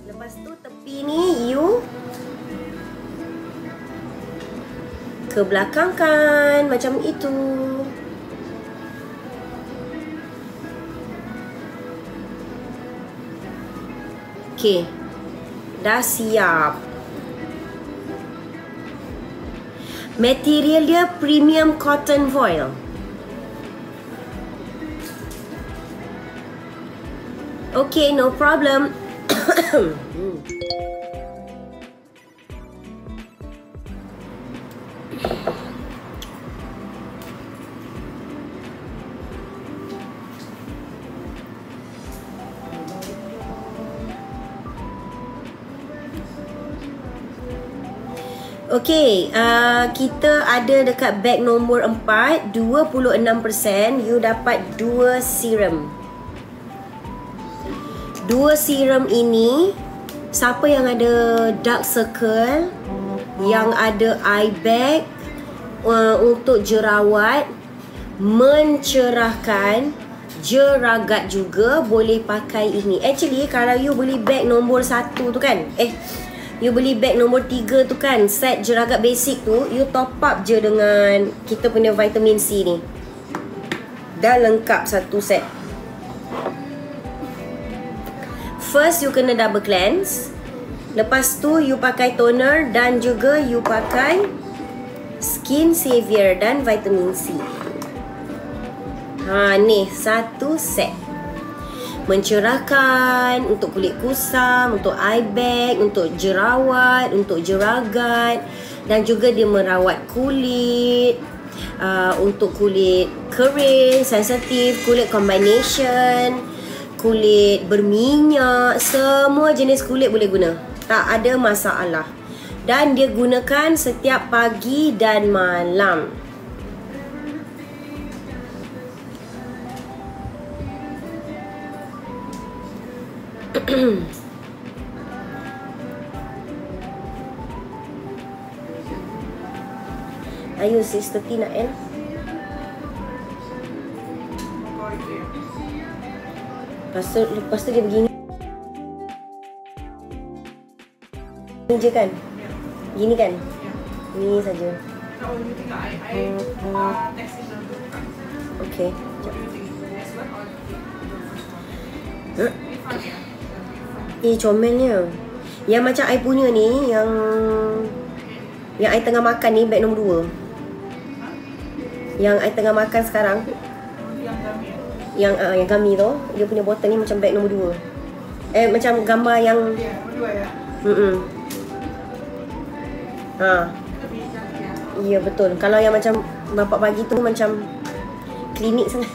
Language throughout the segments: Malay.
Lepas tu tepi ni you ke belakangkan macam itu. Okey. Dah siap. Material dia premium cotton foil. Okay, no problem. Okay, kita ada dekat bag nombor 4, 26%. You dapat 2 serum. 2 serum ini, siapa yang ada dark circle, yang ada eye bag, untuk jerawat, mencerahkan, jeragat juga, boleh pakai ini. Actually, kalau you beli bag nombor 1 tu kan, you beli bag nombor 3 tu kan, set jeragat basic tu, you top up je dengan kita punya vitamin C ni. Dah lengkap satu set. First, you kena double cleanse. Lepas tu, you pakai toner dan juga you pakai skin savior dan vitamin C. Ni satu set. Mencerahkan, untuk kulit kusam, untuk eye bag, untuk jerawat, untuk jeragat, dan juga dia merawat kulit, untuk kulit kering, sensitif, kulit combination, kulit berminyak, semua jenis kulit boleh guna. Tak ada masalah. Dan dia gunakan setiap pagi dan malam. Ayo Sister Tina N. Lepas tu dia begini ni je kan? Gini kan? Ni saja. Okay. Comelnya. Yang macam I punya ni, yang I tengah makan ni, bag nombor 2. Yang I tengah makan sekarang, yang kami tu, dia punya botol ni macam bag nombor 2. Macam gambar yang Ya betul. Kalau yang macam bapak bagi tu macam klinik sangat.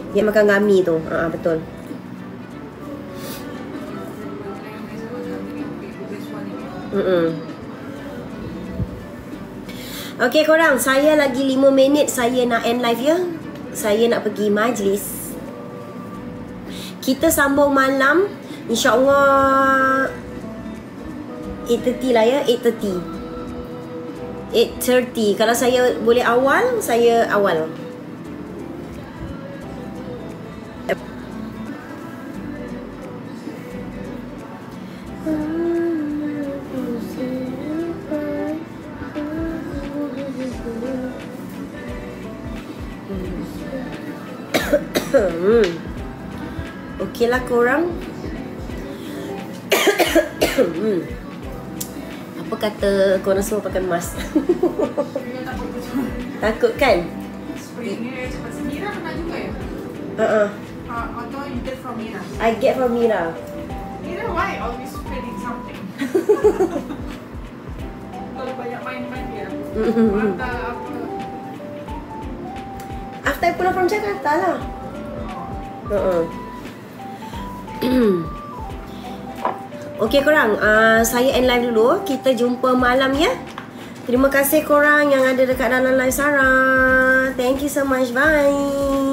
Dia makan gami tu. Betul. Okay korang, saya lagi 5 minit saya nak end live ya. Saya nak pergi majlis. Kita sambung malam, InsyaAllah 8.30 lah ya. 8.30. Kalau saya boleh awal, saya awal. Okey lah korang. Apa kata korang semua pakai mask? Takut kan? Spray ni cepat. Mira kena juga ya? Atau you get from Mira? I get from Mira. Mira, why always spreading something? Kalau banyak main-main dia. Mata apa? After I pulang from Jakarta lah. Okay korang, saya end live dulu. Kita jumpa malam ya. Terima kasih korang yang ada dekat dalam live Sarah. Thank you so much. Bye.